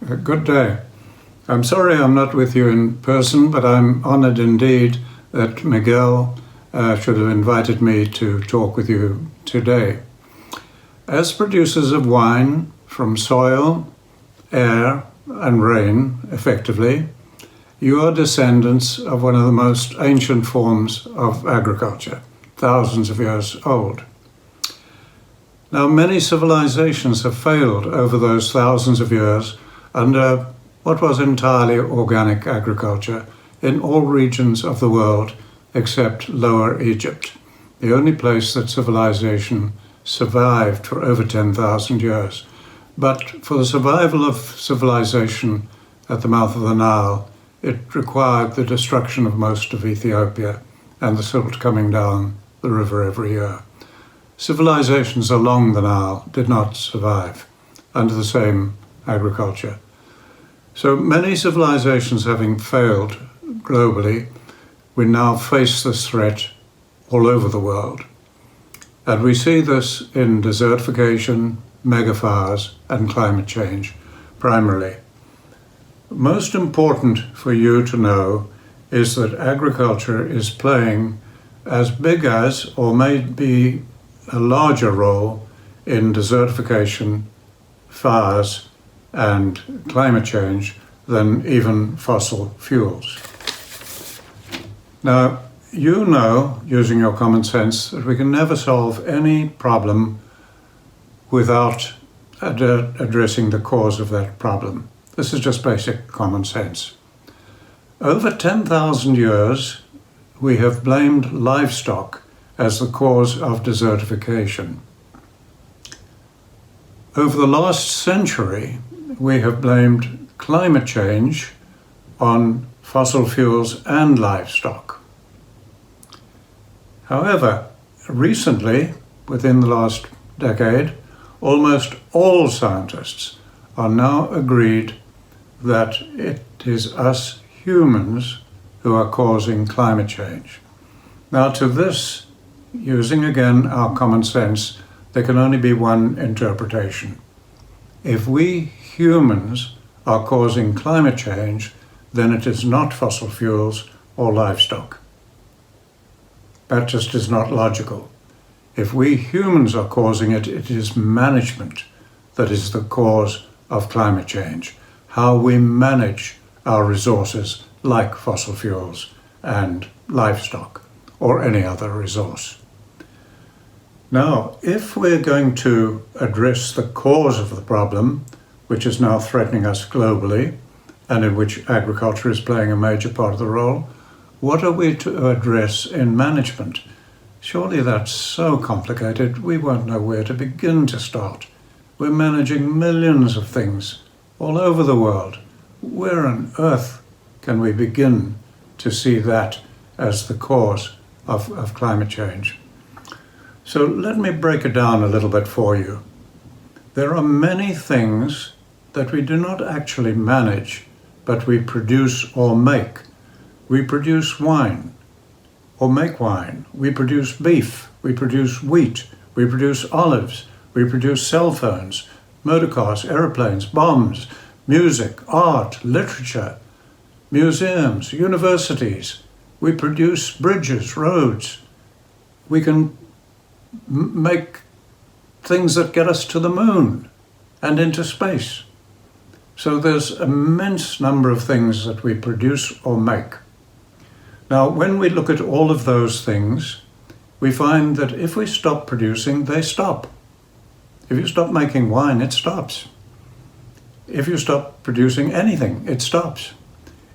Good day. I'm sorry I'm not with you in person, but I'm honored indeed that Miguel should have invited me to talk with you today. As producers of wine from soil, air, and rain, effectively, you are descendants of one of the most ancient forms of agriculture, thousands of years old. Now, many civilizations have failed over those thousands of years under what was entirely organic agriculture in all regions of the world except Lower Egypt, the only place that civilization survived for over 10,000 years. But for the survival of civilization at the mouth of the Nile, it required the destruction of most of Ethiopia and the silt coming down the river every year. Civilizations along the Nile did not survive under the same agriculture. So many civilizations having failed globally, we now face this threat all over the world. And we see this in desertification, megafires, and climate change, primarily. Most important for you to know is that agriculture is playing as big as, or maybe a larger role, in desertification, fires, and climate change than even fossil fuels. Now, you know, using your common sense, that we can never solve any problem without addressing the cause of that problem. This is just basic common sense. Over 10,000 years, we have blamed livestock as the cause of desertification. Over the last century, we have blamed climate change on fossil fuels and livestock. However, recently, within the last decade, almost all scientists are now agreed that it is us humans who are causing climate change. Now, to this, using again our common sense, there can only be one interpretation. If we humans are causing climate change, then it is not fossil fuels or livestock. That just is not logical. If we humans are causing it, it is management that is the cause of climate change. How we manage our resources like fossil fuels and livestock or any other resource. Now, if we're going to address the cause of the problem, which is now threatening us globally, and in which agriculture is playing a major part of the role, what are we to address in management? Surely that's so complicated, we won't know where to begin to start. We're managing millions of things all over the world. Where on earth can we begin to see that as the cause of climate change? So let me break it down a little bit for you. There are many things that we do not actually manage, but we produce or make. We produce wine or make wine. We produce beef. We produce wheat. We produce olives. We produce cell phones, motor cars, airplanes, bombs, music, art, literature, museums, universities. We produce bridges, roads. We can make things that get us to the moon and into space. So there's an immense number of things that we produce or make. Now, when we look at all of those things, we find that if we stop producing, they stop. If you stop making wine, it stops. If you stop producing anything, it stops.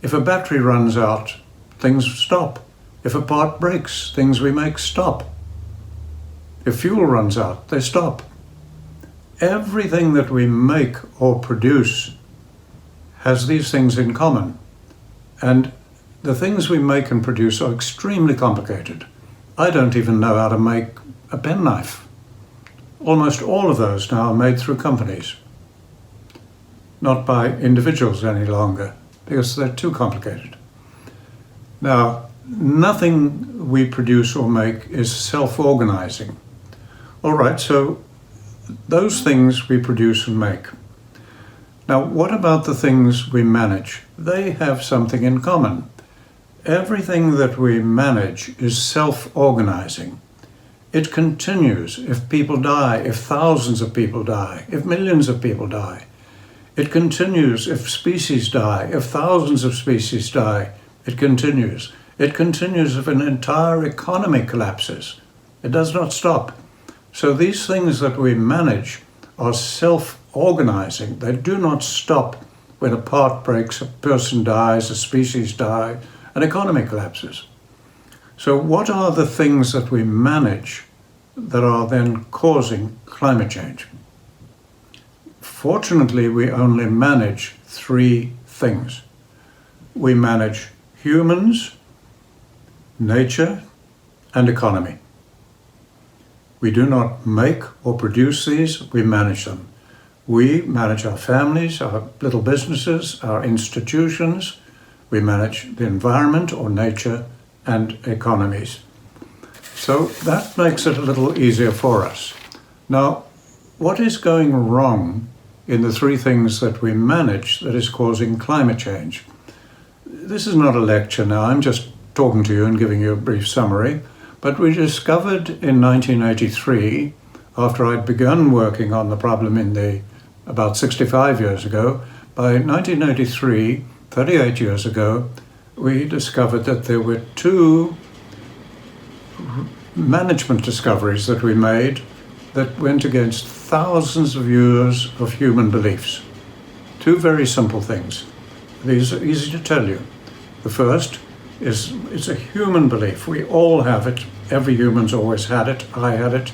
If a battery runs out, things stop. If a part breaks, things we make stop. If fuel runs out, they stop. Everything that we make or produce has these things in common. And the things we make and produce are extremely complicated. I don't even know how to make a penknife. Almost all of those now are made through companies, not by individuals any longer, because they're too complicated. Now, nothing we produce or make is self-organizing. All right, so those things we produce and make. Now, what about the things we manage? They have something in common. Everything that we manage is self-organizing. It continues if people die, if thousands of people die, if millions of people die. It continues if species die, if thousands of species die. It continues. It continues if an entire economy collapses. It does not stop. So these things that we manage are self-organizing. They do not stop when a part breaks, a person dies, a species dies, an economy collapses. So what are the things that we manage that are then causing climate change? Fortunately, we only manage three things. We manage humans, nature, and economy. We do not make or produce these, we manage them. We manage our families, our little businesses, our institutions. We manage the environment or nature and economies. So that makes it a little easier for us. Now, what is going wrong in the three things that we manage that is causing climate change? This is not a lecture now, I'm just talking to you and giving you a brief summary, but we discovered in 1983, after I'd begun working on the problem about 65 years ago, by 1983, 38 years ago, we discovered that there were two management discoveries that we made that went against thousands of years of human beliefs. Two very simple things. These are easy to tell you. The first is it's a human belief. We all have it. Every human's always had it. I had it.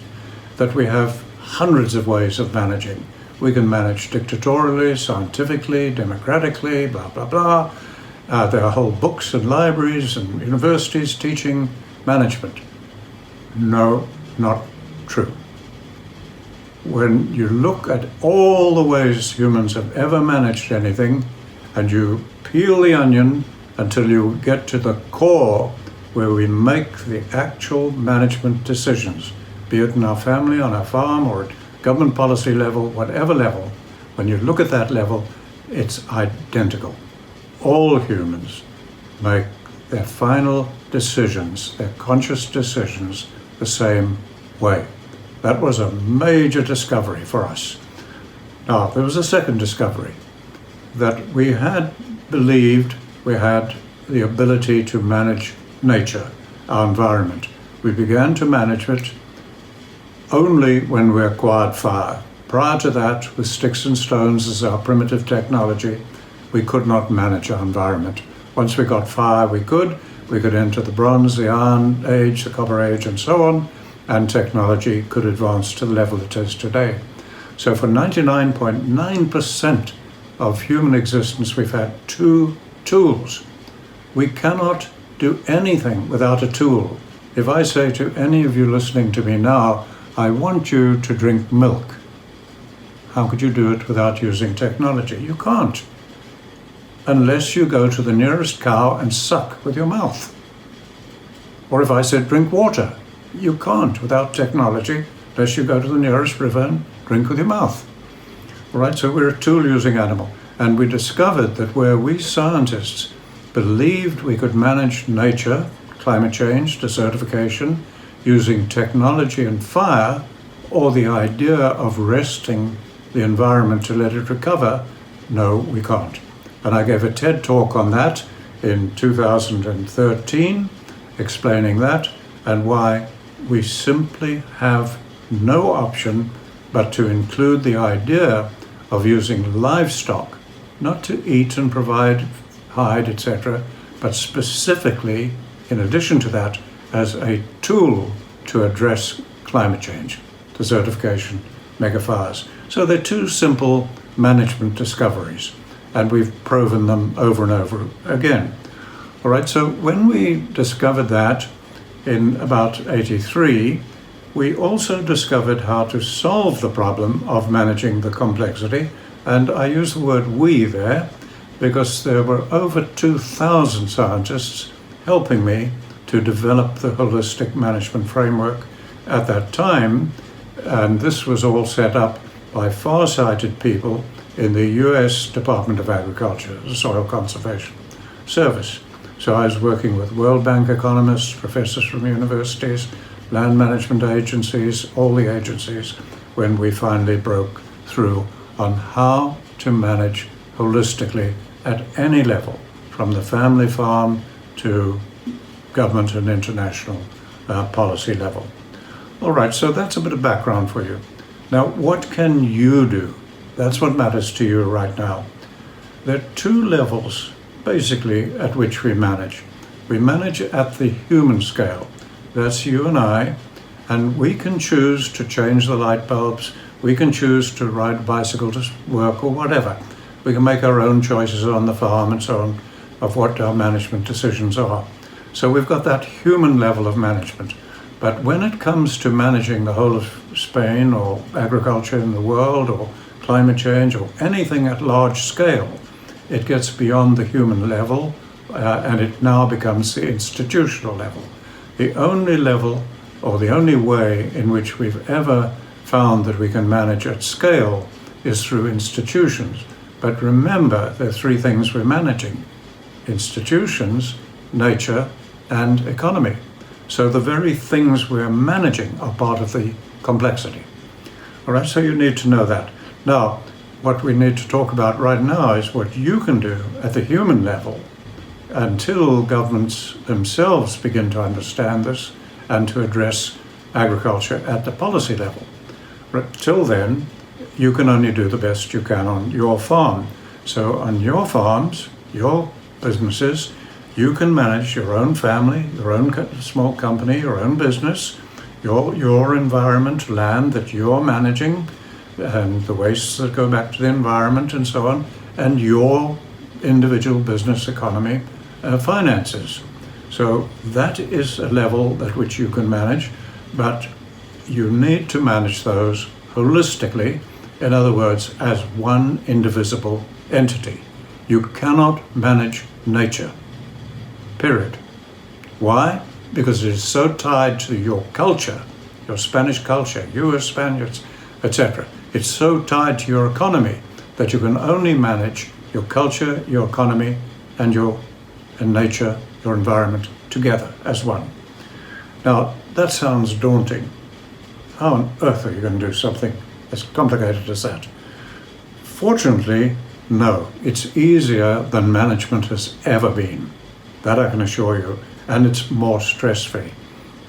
That we have hundreds of ways of managing. We can manage dictatorially, scientifically, democratically, blah, blah, blah. There are whole books and libraries and universities teaching management. No, not true. When you look at all the ways humans have ever managed anything, and you peel the onion until you get to the core where we make the actual management decisions, be it in our family, on our farm, or at government policy level, whatever level, when you look at that level, it's identical. All humans make their final decisions, their conscious decisions, the same way. That was a major discovery for us. Now, there was a second discovery, that we had believed we had the ability to manage nature, our environment. We began to manage it only when we acquired fire. Prior to that, with sticks and stones as our primitive technology, we could not manage our environment. Once we got fire, we could enter the Bronze, the Iron Age, the Copper Age, and so on, and technology could advance to the level it is today. So for 99.9% of human existence, we've had two tools. We cannot do anything without a tool. If I say to any of you listening to me now, I want you to drink milk, how could you do it without using technology? You can't, unless you go to the nearest cow and suck with your mouth. Or if I said drink water, you can't without technology, unless you go to the nearest river and drink with your mouth. All right, so we're a tool-using animal. And we discovered that where we scientists believed we could manage nature, climate change, desertification, using technology and fire, or the idea of resting the environment to let it recover, no, we can't. And I gave a TED talk on that in 2013, explaining that and why we simply have no option but to include the idea of using livestock, not to eat and provide hide, etc., but specifically, in addition to that, as a tool to address climate change, desertification, megafires. So they're two simple management discoveries, and we've proven them over and over again. All right, so when we discovered that in about 83, we also discovered how to solve the problem of managing the complexity, and I use the word we there because there were over 2,000 scientists helping me to develop the holistic management framework at that time, and this was all set up by far-sighted people in the US Department of Agriculture, the Soil Conservation Service. So I was working with World Bank economists, professors from universities, land management agencies, all the agencies, when we finally broke through on how to manage holistically at any level, from the family farm to government and international policy level. All right, so that's a bit of background for you. Now, what can you do? That's what matters to you right now. There are two levels, basically, at which we manage. We manage at the human scale. That's you and I, and we can choose to change the light bulbs. We can choose to ride a bicycle to work or whatever. We can make our own choices on the farm and so on of what our management decisions are. So we've got that human level of management. But when it comes to managing the whole of Spain or agriculture in the world or climate change or anything at large scale, it gets beyond the human level and it now becomes the institutional level. The only level or the only way in which we've ever found that we can manage at scale is through institutions. But remember, there are three things we're managing: institutions, nature, and economy. So the very things we're managing are part of the complexity. All right, so you need to know that. Now, what we need to talk about right now is what you can do at the human level until governments themselves begin to understand this and to address agriculture at the policy level. Till then, you can only do the best you can on your farm. So on your farms, your businesses, you can manage your own family, your own small company, your own business, your environment, land that you're managing, and the wastes that go back to the environment and so on, and your individual business economy finances. So that is a level at which you can manage, but you need to manage those holistically, in other words, as one indivisible entity. You cannot manage nature. Period. Why? Because it is so tied to your culture, your Spanish culture, you as Spaniards, etc. It's so tied to your economy that you can only manage your culture, your economy, and nature, your environment together as one. Now, that sounds daunting. How on earth are you going to do something as complicated as that? Fortunately, no. It's easier than management has ever been. That I can assure you, and it's more stress-free.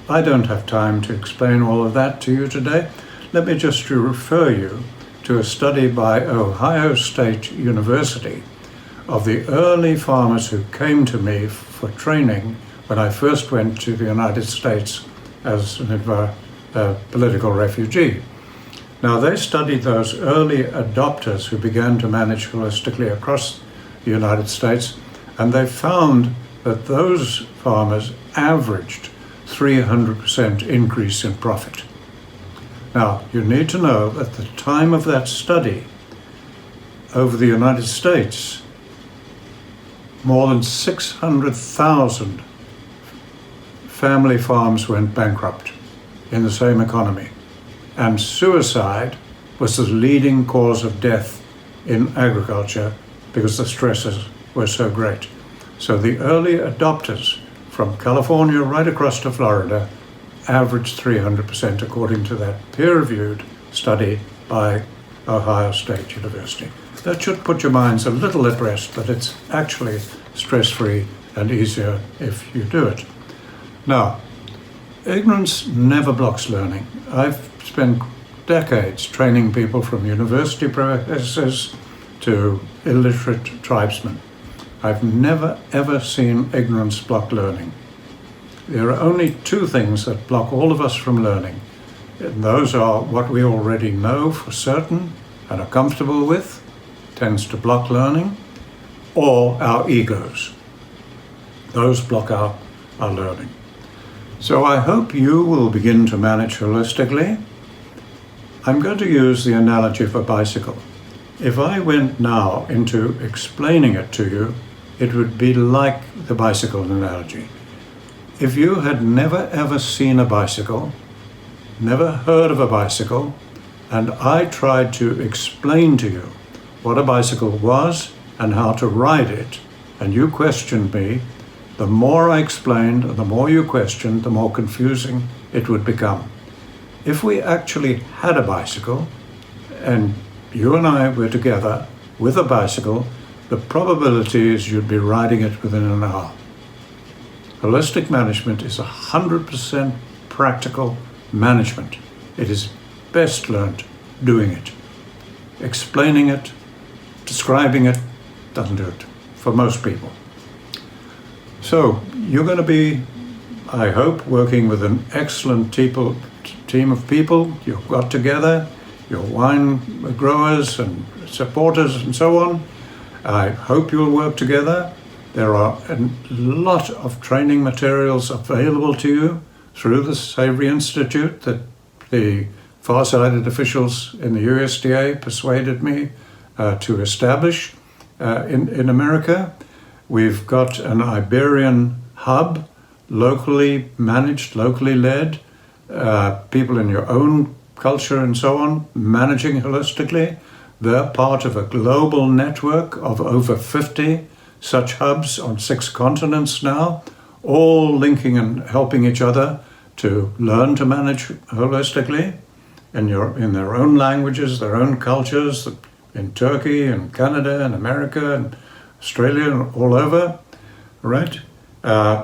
I don't have time to explain all of that to you today. Let me just refer you to a study by Ohio State University of the early farmers who came to me for training when I first went to the United States as a political refugee. Now, they studied those early adopters who began to manage holistically across the United States, and they found that those farmers averaged 300% increase in profit. Now, you need to know at the time of that study, over the United States, more than 600,000 family farms went bankrupt in the same economy. And suicide was the leading cause of death in agriculture because the stresses were so great. So the early adopters from California right across to Florida averaged 300% according to that peer-reviewed study by Ohio State University. That should put your minds a little at rest, but it's actually stress-free and easier if you do it. Now, ignorance never blocks learning. I've spent decades training people from university professors to illiterate tribesmen. I've never ever seen ignorance block learning. There are only two things that block all of us from learning. And those are what we already know for certain and are comfortable with, tends to block learning, or our egos. Those block our learning. So I hope you will begin to manage holistically. I'm going to use the analogy of a bicycle. If I went now into explaining it to you, it would be like the bicycle analogy. If you had never ever seen a bicycle, never heard of a bicycle, and I tried to explain to you what a bicycle was and how to ride it, and you questioned me, the more I explained and the more you questioned, the more confusing it would become. If we actually had a bicycle and you and I were together with a bicycle, the probability is you'd be riding it within an hour. Holistic management is 100% practical management. It is best learned doing it. Explaining it, describing it, doesn't do it for most people. So you're going to be, I hope, working with an excellent team of people you've got together, your wine growers and supporters and so on. I hope you'll work together. There are a lot of training materials available to you through the Savory Institute that the far-sighted officials in the USDA persuaded me to establish in America. We've got an Iberian hub, locally managed, locally led, people in your own culture and so on, managing holistically. They're part of a global network of over 50 such hubs on 6 continents now, all linking and helping each other to learn to manage holistically in their own languages, their own cultures, in Turkey and Canada and America and Australia and all over, right?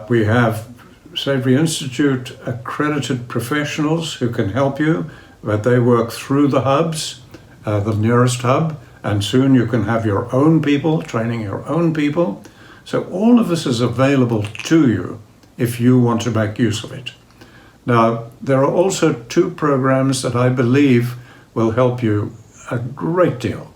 We have Savory Institute accredited professionals who can help you, but they work through the hubs, the nearest hub, and soon you can have your own people, training your own people. So all of this is available to you if you want to make use of it. Now, there are also 2 programs that I believe will help you a great deal.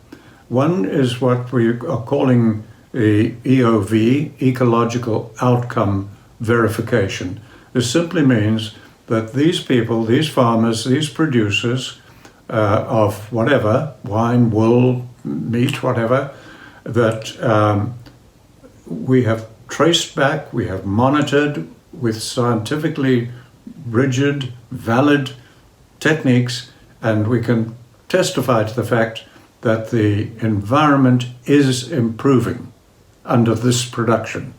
One is what we are calling the EOV, Ecological Outcome Verification. This simply means that these people, these farmers, these producers of whatever, wine, wool, meat, whatever, that we have traced back, we have monitored with scientifically rigid, valid techniques, and we can testify to the fact that the environment is improving under this production.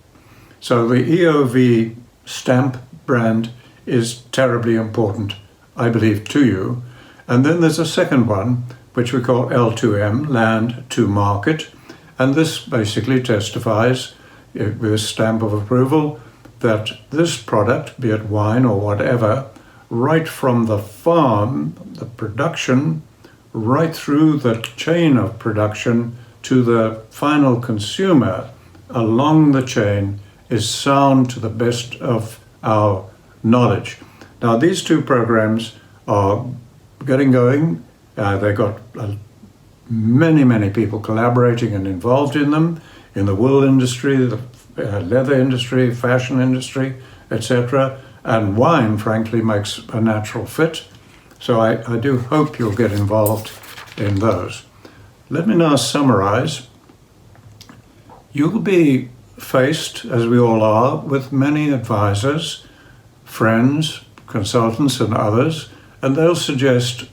So the EOV stamp brand is terribly important, I believe, to you. And then there's a second one, which we call L2M, Land to Market. And this basically testifies, with a stamp of approval, that this product, be it wine or whatever, right from the farm, the production, right through the chain of production to the final consumer, along the chain, is sound to the best of our knowledge. Now, these 2 programs are getting going. They've got many people collaborating and involved in them, in the wool industry, the leather industry, fashion industry, etc. And wine, frankly, makes a natural fit. So I do hope you'll get involved in those. Let me now summarize. You'll be faced, as we all are, with many advisors, friends, consultants and others, and they'll suggest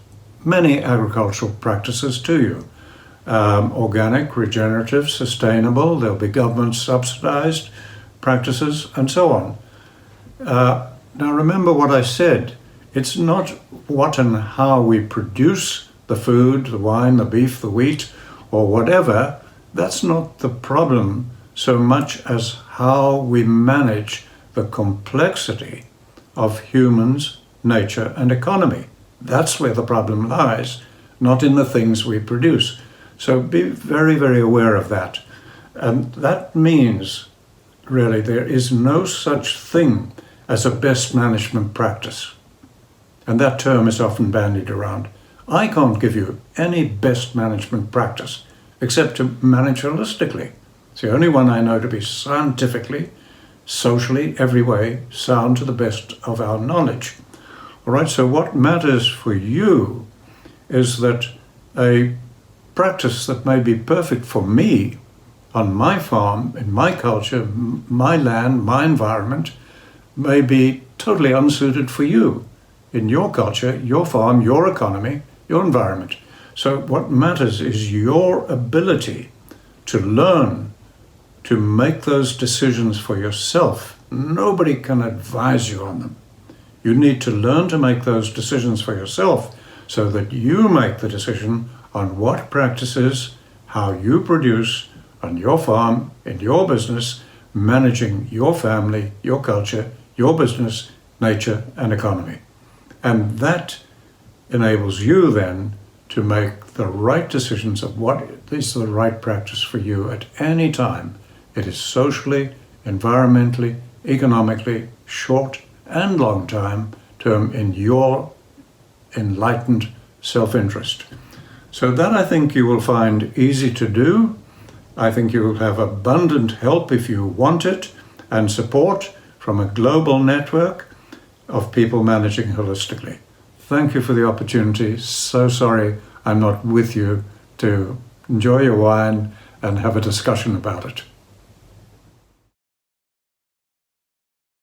many agricultural practices to you. Organic, regenerative, sustainable, there'll be government subsidized practices and so on. Now remember what I said, it's not what and how we produce the food, the wine, the beef, the wheat, or whatever. That's not the problem so much as how we manage the complexity of humans, nature, and economy. That's where the problem lies, not in the things we produce. So be very aware of that. And that means, really, there is no such thing as a best management practice. And that term is often bandied around. I can't give you any best management practice except to manage holistically. It's the only one I know to be scientifically, socially, every way, sound to the best of our knowledge. All right, so what matters for you is that a practice that may be perfect for me on my farm, in my culture, my land, my environment, may be totally unsuited for you in your culture, your farm, your economy, your environment. So what matters is your ability to learn to make those decisions for yourself. Nobody can advise you on them. You need to learn to make those decisions for yourself so that you make the decision on what practices, how you produce on your farm, in your business, managing your family, your culture, your business, nature, and economy. And that enables you then to make the right decisions of what is the right practice for you at any time. It is socially, environmentally, economically, short and long term in your enlightened self-interest. So that I think you will find easy to do. I think you will have abundant help if you want it and support from a global network of people managing holistically. Thank you for the opportunity. So sorry I'm not with you to enjoy your wine and have a discussion about it.